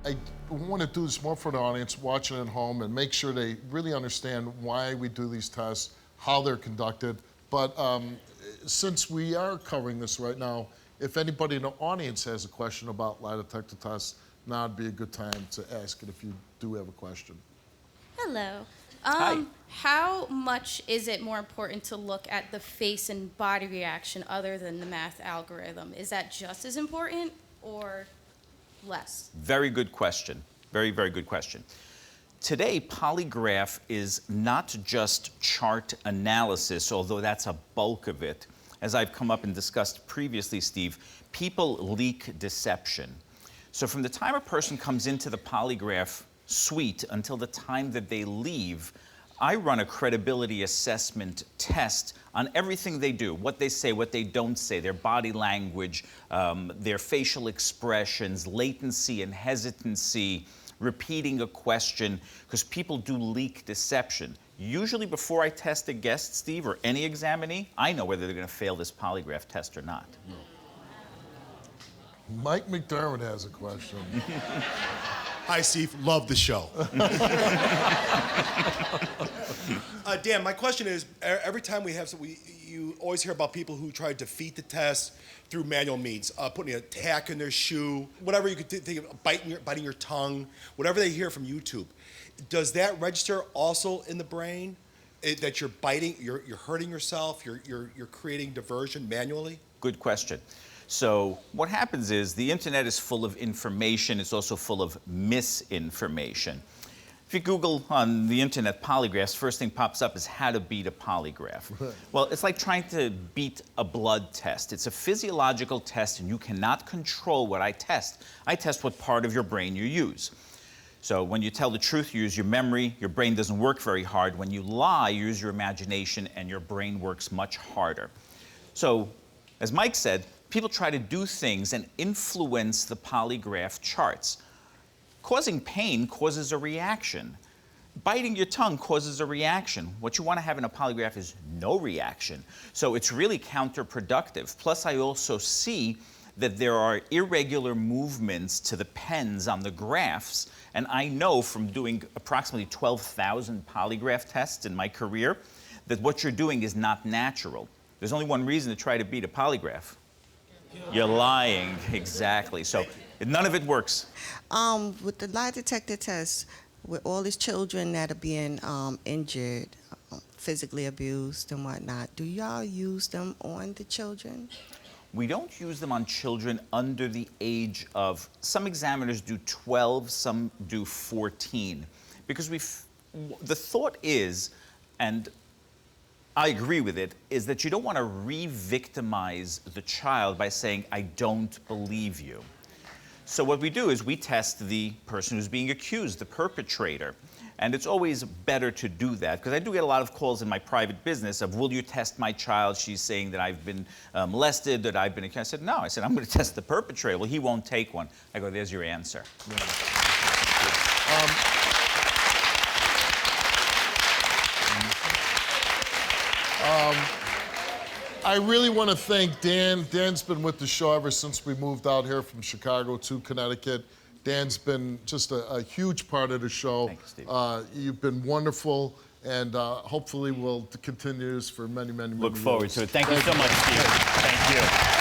I want to do this more for the audience watching at home and make sure they really understand why we do these tests, how they're conducted. But since we are covering this right now, if anybody in the audience has a question about lie detector tests, now would be a good time to ask it if you do have a question. Hello. Hi. How much is it more important to look at the face and body reaction other than the math algorithm? Is that just as important or less? Very good question. Very, very good question. Today, polygraph is not just chart analysis, although that's a bulk of it. As I've come up and discussed previously, Steve, people leak deception. So from the time a person comes into the polygraph suite until the time that they leave, I run a credibility assessment test on everything they do, what they say, what they don't say, their body language, their facial expressions, latency and hesitancy, repeating a question, because people do leak deception. Usually before I test a guest, Steve, or any examinee, I know whether they're going to fail this polygraph test or not. Mike McDermott has a question. Hi, Steve. Love the show. Dan, my question is, every time we have, you always hear about people who try to defeat the test through manual means, putting a tack in their shoe, whatever you could think of, biting your tongue, whatever they hear from YouTube. Does that register also in the brain, that you're biting, you're hurting yourself, you're creating diversion manually? Good question. So what happens is the internet is full of information. It's also full of misinformation. If you Google on the internet polygraphs, first thing pops up is how to beat a polygraph. Well, it's like trying to beat a blood test. It's a physiological test, and you cannot control what I test. I test what part of your brain you use. So when you tell the truth, you use your memory. Your brain doesn't work very hard. When you lie, you use your imagination, and your brain works much harder. So, as Mike said, people try to do things and influence the polygraph charts. Causing pain causes a reaction. Biting your tongue causes a reaction. What you want to have in a polygraph is no reaction. So it's really counterproductive. Plus, I also see that there are irregular movements to the pens on the graphs, and I know from doing approximately 12,000 polygraph tests in my career that what you're doing is not natural. There's only one reason to try to beat a polygraph. You're lying, exactly. So none of it works. With the lie detector test, with all these children that are being injured, physically abused and whatnot, do y'all use them on the children? We don't use them on children under the age of, some examiners do 12, some do 14. Because the thought is, and I agree with it, is that you don't want to re-victimize the child by saying, I don't believe you. So what we do is we test the person who's being accused, the perpetrator. And it's always better to do that, because I do get a lot of calls in my private business of, will you test my child? She's saying that I've been molested, that I've been accused. I said, no. I said, I'm going to test the perpetrator. Well, he won't take one. I go, there's your answer. Yeah. I really want to thank Dan. Dan's been with the show ever since we moved out here from Chicago to Connecticut. Dan's been just a huge part of the show. Thank you, Steve. You've been wonderful, and hopefully we'll continue this for many, many, many Look forward years. to it. Thank you so much, Steve. Thank you.